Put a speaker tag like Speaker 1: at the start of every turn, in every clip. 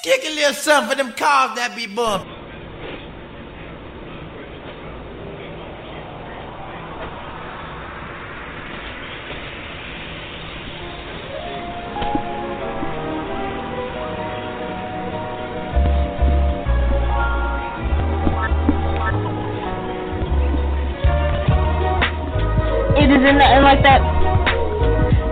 Speaker 1: Kick a little something for them cars that be bumped.
Speaker 2: It isn't nothing like that.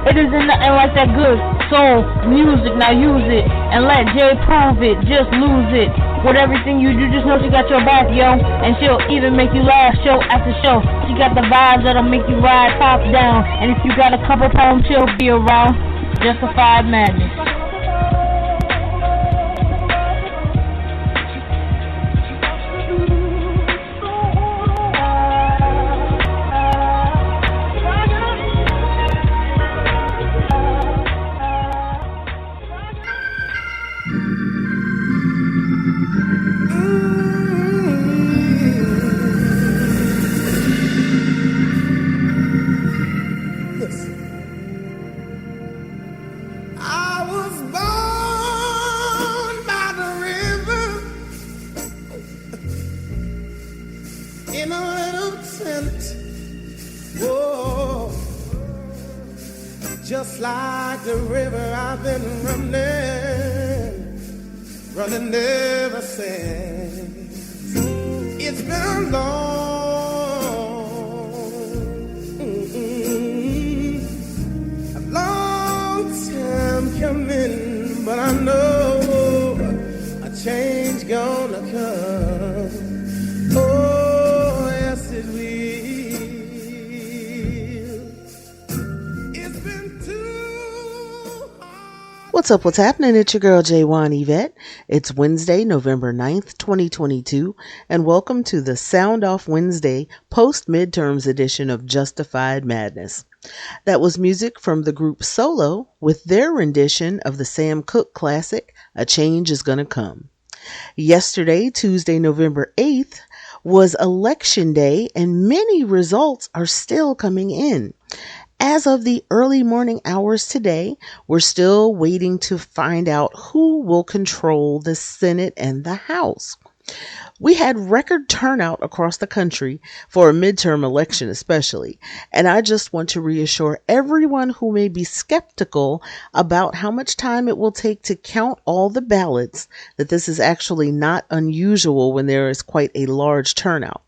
Speaker 2: It isn't nothing like that good soul music. Now use it and let Jay prove it. Just lose it. With everything you do, just know she got your back, yo. And she'll even make you laugh show after show. She got the vibes that'll make you ride top down. And if you got a couple pounds, she'll be around. Justified madness.
Speaker 3: Just like the river I've been running ever since. It's been a long time coming, but I know a change gonna come. Oh, yes it will.
Speaker 4: What's up, what's happening? It's your girl, Yvette. It's Wednesday, November 9th, 2022, and welcome to the Soundoff Wednesday post-midterms edition of Justified Madness. That was music from the group Solo with their rendition of the Sam Cooke classic, A Change Is Gonna Come. Yesterday, Tuesday, November 8th, was Election Day, and many results are still coming in. As of the early morning hours today, we're still waiting to find out who will control the Senate and the House. We had record turnout across the country for a midterm election especially, and I just want to reassure everyone who may be skeptical about how much time it will take to count all the ballots that this is actually not unusual when there is quite a large turnout.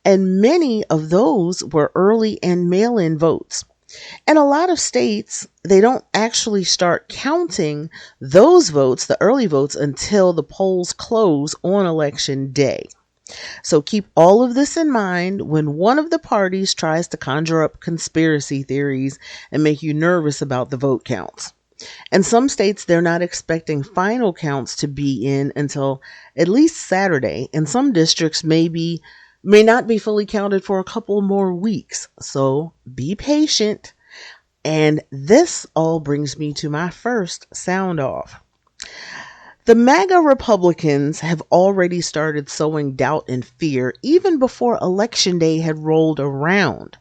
Speaker 4: And many of those were early and mail-in votes. In a lot of states, they don't actually start counting those votes, the early votes, until the polls close on election day. So keep all of this in mind when one of the parties tries to conjure up conspiracy theories and make you nervous about the vote counts. In some states, they're not expecting final counts to be in until at least Saturday, and some districts may not be fully counted for a couple more weeks. So be patient. And this all brings me to my first sound off. The MAGA Republicans have already started sowing doubt and fear even before Election Day had rolled around.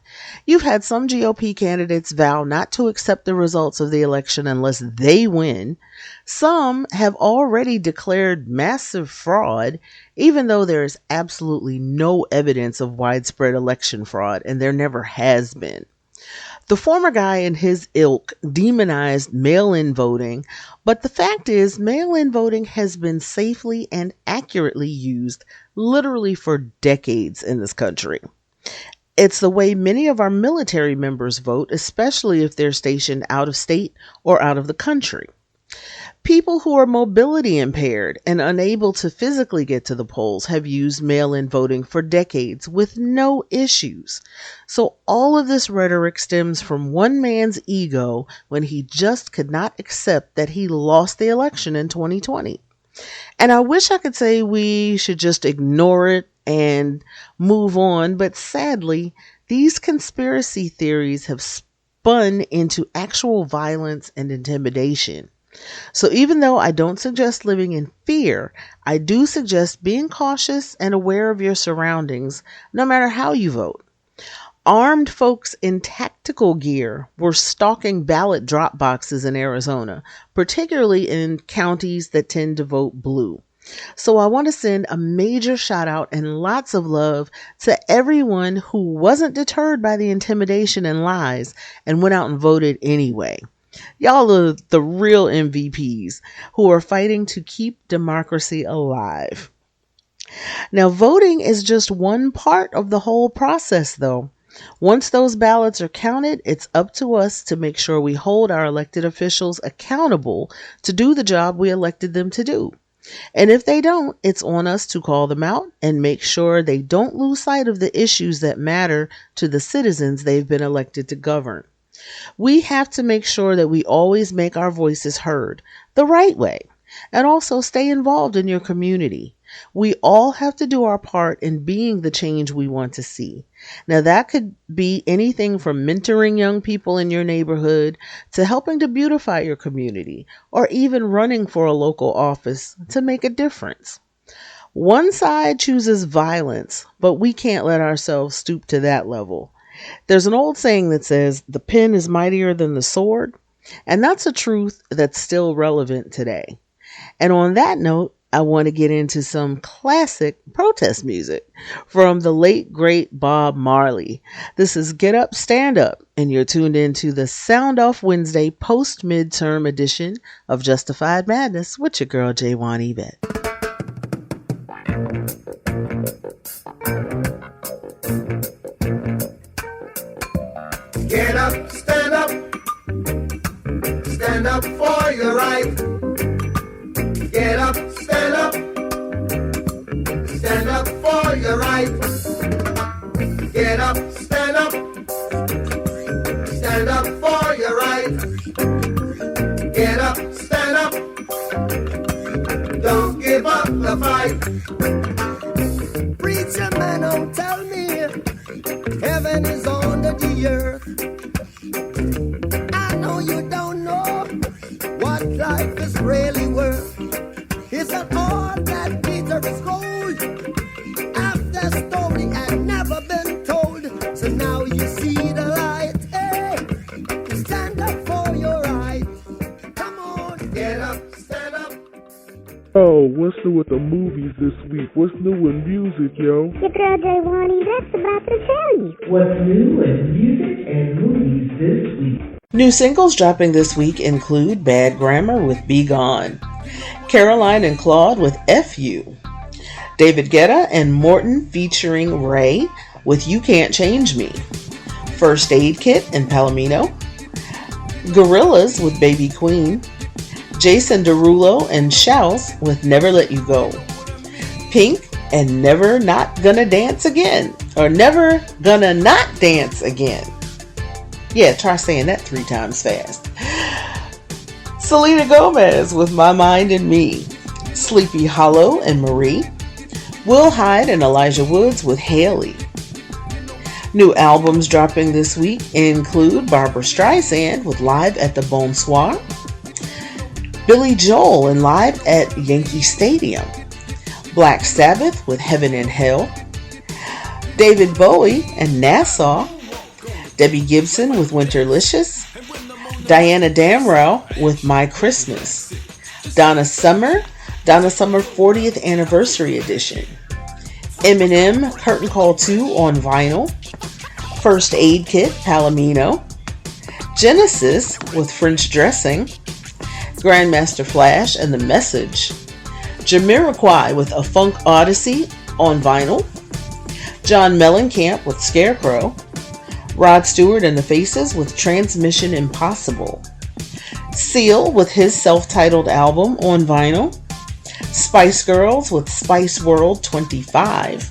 Speaker 4: You've had some GOP candidates vow not to accept the results of the election unless they win. Some have already declared massive fraud, even though there is absolutely no evidence of widespread election fraud, and there never has been. The former guy and his ilk demonized mail-in voting, but the fact is mail-in voting has been safely and accurately used literally for decades in this country. It's the way many of our military members vote, especially if they're stationed out of state or out of the country. People who are mobility impaired and unable to physically get to the polls have used mail-in voting for decades with no issues. So all of this rhetoric stems from one man's ego when he just could not accept that he lost the election in 2020. And I wish I could say we should just ignore it and move on, but sadly, these conspiracy theories have spun into actual violence and intimidation. So even though I don't suggest living in fear, I do suggest being cautious and aware of your surroundings, no matter how you vote. Armed folks in tactical gear were stalking ballot drop boxes in Arizona, particularly in counties that tend to vote blue. So I want to send a major shout out and lots of love to everyone who wasn't deterred by the intimidation and lies and went out and voted anyway. Y'all are the real MVPs who are fighting to keep democracy alive. Now, voting is just one part of the whole process, though. Once those ballots are counted, it's up to us to make sure we hold our elected officials accountable to do the job we elected them to do. And if they don't, it's on us to call them out and make sure they don't lose sight of the issues that matter to the citizens they've been elected to govern. We have to make sure that we always make our voices heard the right way and also stay involved in your community. We all have to do our part in being the change we want to see. Now, that could be anything from mentoring young people in your neighborhood to helping to beautify your community or even running for a local office to make a difference. One side chooses violence, but we can't let ourselves stoop to that level. There's an old saying that says the pen is mightier than the sword, and that's a truth that's still relevant today. And on that note, I want to get into some classic protest music from the late, great Bob Marley. This is Get Up, Stand Up, and you're tuned into the Soundoff Wednesday post-midterm edition of Justified Madness with your girl, J1 Yvette.
Speaker 3: Get up, stand up for your right. Get up, stand up for your right. Get up, stand up for your right. Get up, stand up, don't give up the fight. Preacher man, don't tell me heaven is under the earth. I know you don't know what life is really worth. It's not all that glitter is gold. After story had never been told, so now you see the light. Hey, stand up for your right. Come on, get up, stand up.
Speaker 5: Oh, what's new with the movies this week? What's new in music, yo?
Speaker 6: Your girl J1 Yvette's about to tell you.
Speaker 4: What's new in music and movies this week? New singles dropping this week include Bad Grammar with Be Gone, Caroline and Claude with F.U., David Guetta and Morton featuring Ray with You Can't Change Me, First Aid Kit and Palomino, Gorillaz with Baby Queen, Jason Derulo and Shouse with Never Let You Go, Pynk and Never Not Gonna Dance Again, or Never Gonna Not Dance Again. Yeah, try saying that 3 times fast. Selena Gomez with My Mind and Me, Sleepy Hollow and Marie, Will Hyde and Elijah Woods with Haley. New albums dropping this week include Barbra Streisand with Live at the Bonsoir, Billy Joel and Live at Yankee Stadium, Black Sabbath with Heaven and Hell, David Bowie and Nassau, Debbie Gibson with Winterlicious, Diana Damrau with My Christmas, Donna Summer 40th Anniversary Edition, Eminem Curtain Call 2 on vinyl, First Aid Kit Palomino, Genesis with French Dressing, Grandmaster Flash and The Message, Jamiroquai with A Funk Odyssey on vinyl, John Mellencamp with Scarecrow, Rod Stewart and the Faces with Transmission Impossible, Seal with his self-titled album on vinyl, Spice Girls with Spice World 25,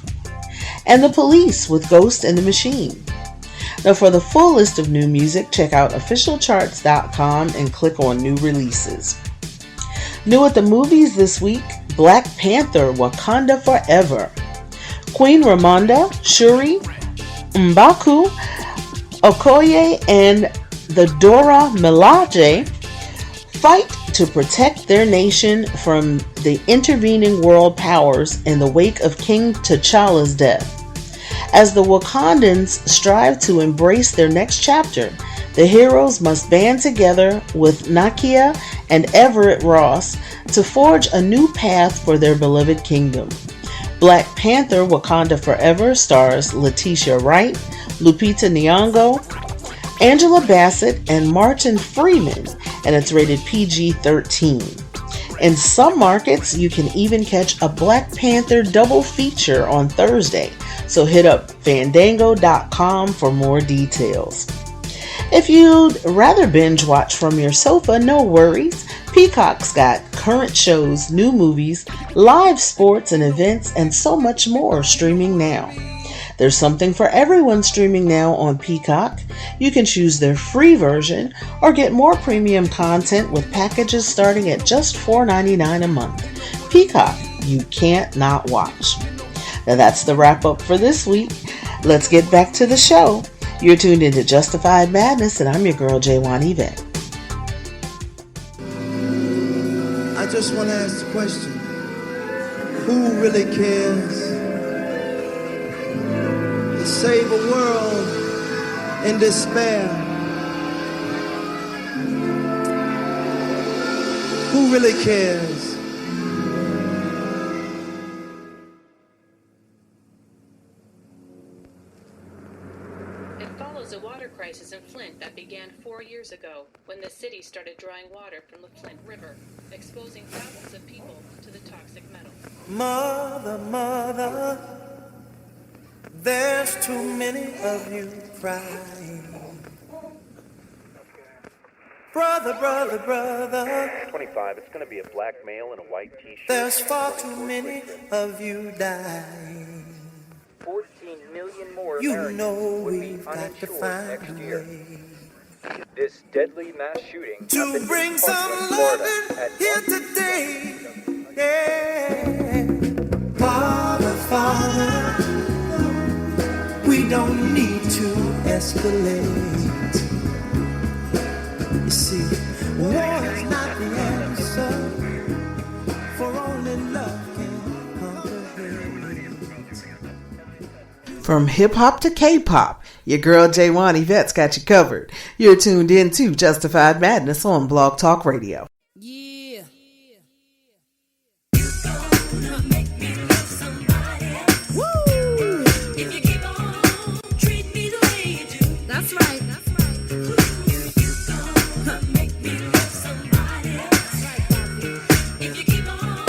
Speaker 4: and The Police with Ghost in the Machine. Now, for the full list of new music, check out officialcharts.com and click on new releases. New at the movies this week, Black Panther Wakanda Forever. Queen Ramonda, Shuri, M'Baku, Okoye, and the Dora Milaje fight to protect their nation from the intervening world powers in the wake of King T'Challa's death. As the Wakandans strive to embrace their next chapter, the heroes must band together with Nakia and Everett Ross to forge a new path for their beloved kingdom. Black Panther Wakanda Forever stars Letitia Wright, Lupita Nyong'o, Angela Bassett, and Martin Freeman, and it's rated PG-13. In some markets, you can even catch a Black Panther double feature on Thursday, so hit up fandango.com for more details. If you'd rather binge watch from your sofa, no worries. Peacock's got current shows, new movies, live sports and events, and so much more streaming now. There's something for everyone streaming now on Peacock. You can choose their free version or get more premium content with packages starting at just $4.99 a month. Peacock, you can't not watch. Now that's the wrap up for this week. Let's get back to the show. You're tuned into Justified Madness, and I'm your girl, J1 Yvette.
Speaker 3: I just want to ask the question, who really cares to save a world in despair? Who really cares?
Speaker 7: A water crisis in Flint that began 4 years ago when the city started drawing water from the Flint River, exposing thousands of people to the toxic metal.
Speaker 3: Mother, mother, there's too many of you crying. Brother, brother, brother,
Speaker 8: 25, it's going to be a black male in a white t-shirt.
Speaker 3: There's far too many of you dying.
Speaker 8: 14 million more
Speaker 3: You
Speaker 8: Americans
Speaker 3: know
Speaker 8: would be
Speaker 3: we've got to
Speaker 8: uninsured
Speaker 3: find
Speaker 8: next
Speaker 3: a
Speaker 8: year.
Speaker 3: way
Speaker 8: This deadly mass shooting
Speaker 3: to
Speaker 8: happened
Speaker 3: bring
Speaker 8: in
Speaker 3: some
Speaker 8: Parkland, Florida,
Speaker 3: loving
Speaker 8: at
Speaker 3: here today. Yeah. Father, Father, we don't need to escalate. You see, war is not the answer, for only love can conquer hate.
Speaker 4: From hip-hop to K-pop, your girl J1 Yvette's got you covered. You're tuned in to Justified Madness on Blog Talk Radio.
Speaker 9: Yeah. Woo! If you keep on treat me the way you do. That's right. That's right. Make me love somebody else. Right, Bobby. If you keep on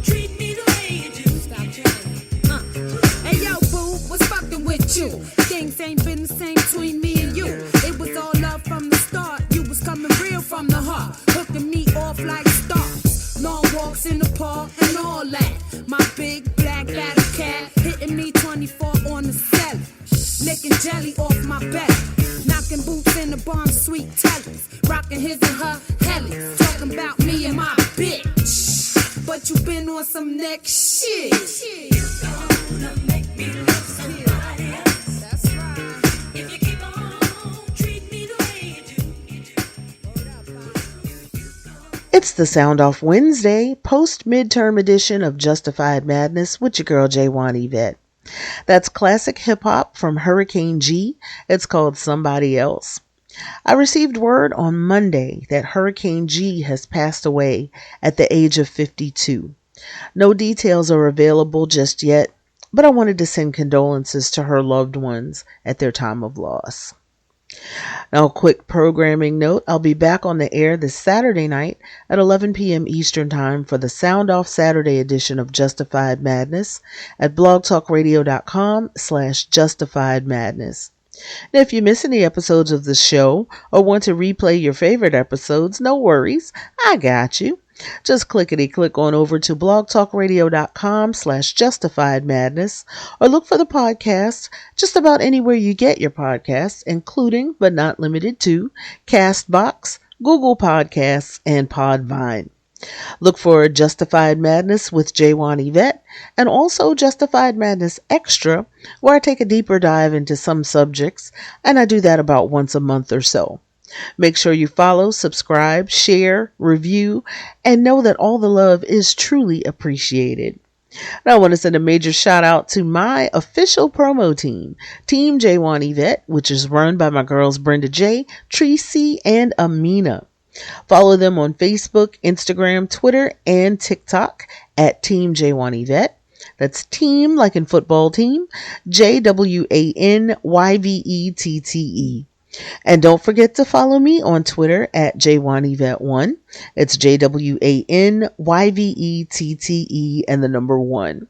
Speaker 9: treat me the way you do. Stop trying. Hey yo, boo, what's fucking with you? Things ain't been the same between me and you. It was all love from the start. You was coming real from the heart, hooking me off like stars. Long walks in the park and all that. My big black battle cat hitting me 24 on the celly, licking jelly off my belly, knocking boots in the barn, sweet tellies, rocking his and her hellies, talking about me and my bitch. But you been on some next shit. Gonna make me love somebody else. That's right. If you keep on treat me the way you do.
Speaker 4: It's the Soundoff Wednesday post-midterm edition of Justified Madness with your girl J1 Yvette. That's classic hip-hop from Hurricane G. It's called Somebody Else. I received word on Monday that Hurricane G has passed away at the age of 52. No details are available just yet, but I wanted to send condolences to her loved ones at their time of loss. Now, a quick programming note. I'll be back on the air this Saturday night at 11 p.m. Eastern Time for the Soundoff Saturday edition of Justified Madness at blogtalkradio.com/justifiedmadness. Now, if you miss any episodes of the show or want to replay your favorite episodes, no worries. I got you. Just click on over to blogtalkradio.com/justifiedmadness or look for the podcast just about anywhere you get your podcasts, including but not limited to Castbox, Google Podcasts, and Podvine. Look for Justified Madness with J1 Yvette and also Justified Madness Extra, where I take a deeper dive into some subjects, and I do that about once a month or so. Make sure you follow, subscribe, share, review, and know that all the love is truly appreciated. And I want to send a major shout out to my official promo team, Team J1 Yvette, which is run by my girls Brenda J, Tracy, and Amina. Follow them on Facebook, Instagram, Twitter, and TikTok at Team J1 Yvette. That's team like in football team, JWANYVETTE. And don't forget to follow me on Twitter at J1Yvette1. It's JWANYVETTE and the number 1.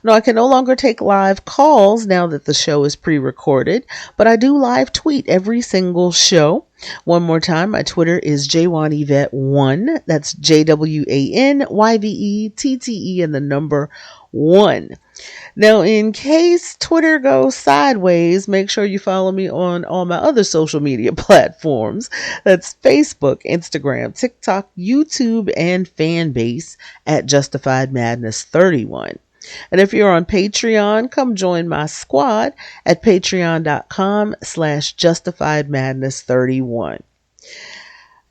Speaker 4: Now, I can no longer take live calls now that the show is pre-recorded, but I do live tweet every single show. One more time, my Twitter is J1Yvette1. That's JWANYVETTE and the number 1. Now, in case Twitter goes sideways, make sure you follow me on all my other social media platforms. That's Facebook, Instagram, TikTok, YouTube, and Fanbase at Justified Madness 31. And if you're on Patreon, come join my squad at patreon.com/justifiedmadness31.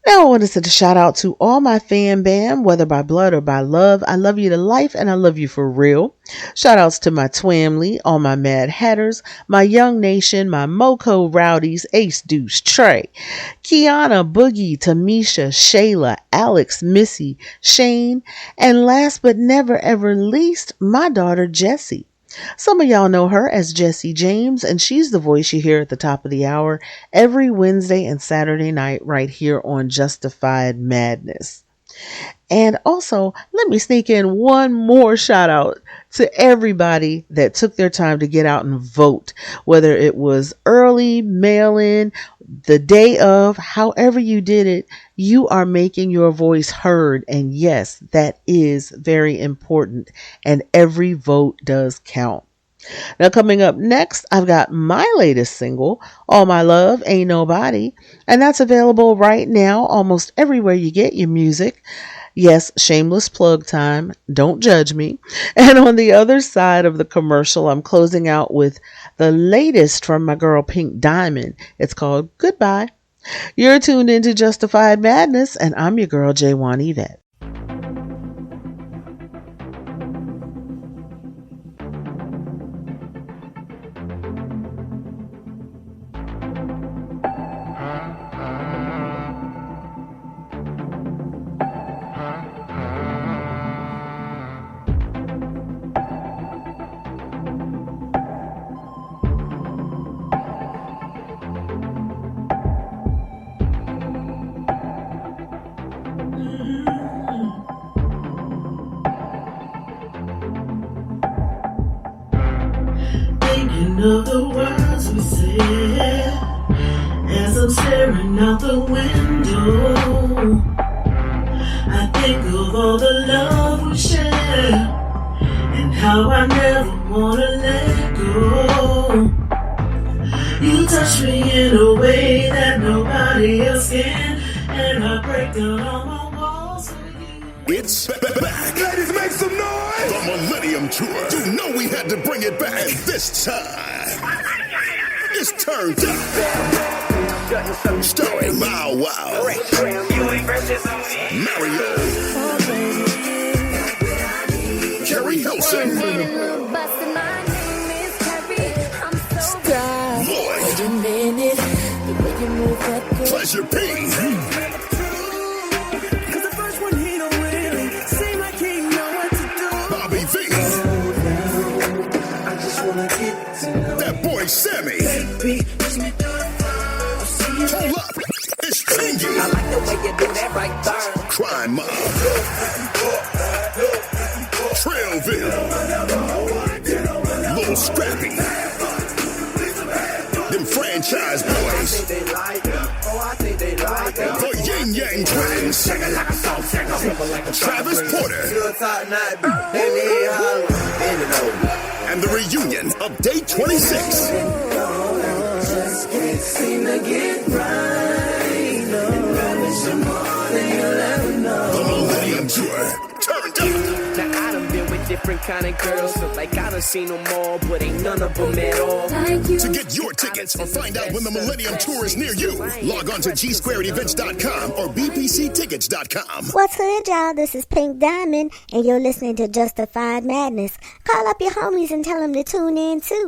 Speaker 4: Now I want to send a shout out to all my fan bam, whether by blood or by love. I love you to life and I love you for real. Shout outs to my Twamley, all my Mad Hatters, my Young Nation, my Moco Rowdies, Ace Deuce, Trey, Kiana, Boogie, Tamisha, Shayla, Alex, Missy, Shane, and last but never ever least, my daughter Jessie. Some of y'all know her as Jessie James, and she's the voice you hear at the top of the hour every Wednesday and Saturday night right here on Justified Madness. And also, let me sneak in one more shout out to everybody that took their time to get out and vote, whether it was early, mail-in, the day of, however you did it, you are making your voice heard. And yes, that is very important. And every vote does count. Now, coming up next, I've got my latest single, All My Love Ain't Nobody. And that's available right now almost everywhere you get your music. Yes, shameless plug time. Don't judge me. And on the other side of the commercial, I'm closing out with the latest from my girl Pynk Dymund. It's called Goodbye. You're tuned into Justified Madness, and I'm your girl J1 Yvette.
Speaker 10: Of the words we said as I'm staring out the window. I think of all the love we shared and how I never wanna let go. You touch me in a way that nobody else can, and I break down all my walls for you.
Speaker 11: It's back. Ladies, make some noise. The Millennium Tour. You know we had to bring it back. And this time, it's turned up. Starring Bow Wow, Mario, Carrie Hilson, Lloyd, Pleasure P. That boy Sammy. Hold up, it's Chingy. I like the way you do that right there. Crime Mob. Trailville. Little Scrappy. Them franchise boys. The Yin Yang Twins. Travis Porter. And the reunion of Day 26. Just can't seem to get right. The Millennium Tour turned up. Now I done been with
Speaker 12: different kind of girls. Look like I done seen them all, but ain't none of them at all.
Speaker 11: To get your tickets or find out when the Millennium Tour is near you, log on to gsquaredevents.com or bpctickets.com.
Speaker 6: What's good, y'all? This is Pynk Dymund, and you're listening to Justified Madness. Call up your homies and tell them to tune in, too.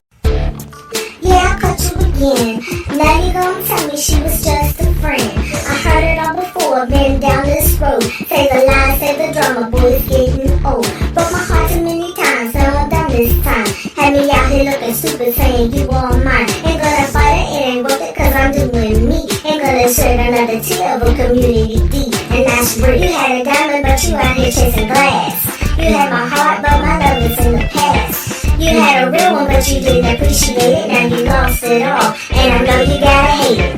Speaker 6: Yeah, I caught you again. Now you gon' tell me she was just a friend. I heard it all before, been down this road. Say the line, say the drama, boy, it's getting old. Broke my heart too many times, now I'm done this time. Had me out here looking stupid, saying you all mine. Ain't gonna fight it, it ain't worth it, cause I'm doing me. Ain't gonna shed another tear of a community D. And that's real. You had a diamond, but you out here chasing glass. You had my heart, but my love is in the past. You had a real one, but you didn't appreciate it. Now you lost it all, and I know you gotta hate it.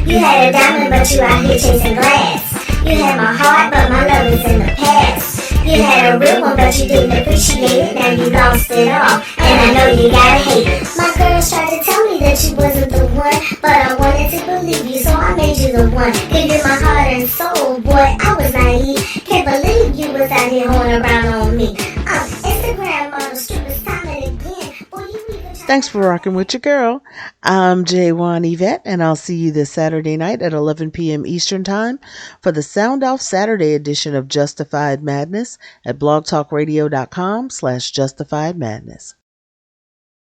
Speaker 6: You had a diamond, but you out here chasing glass. You had my heart, but my love is in the past. You had a real one, but you didn't appreciate it. Now you lost it all, and I know you gotta hate it. My girls tried to tell me that you wasn't the one, but I wanted to believe you, so I made you the one. Gave you my heart and soul, boy, I was naive. Can't believe you was out here holding around on me. Instagram model, strippers, time and again. Boy, you even
Speaker 4: Thanks for rocking with your girl. I'm J1 Yvette, and I'll see you this Saturday night at 11 p.m. Eastern Time for the Soundoff Saturday edition of Justified Madness at blogtalkradio.com/justifiedmadness.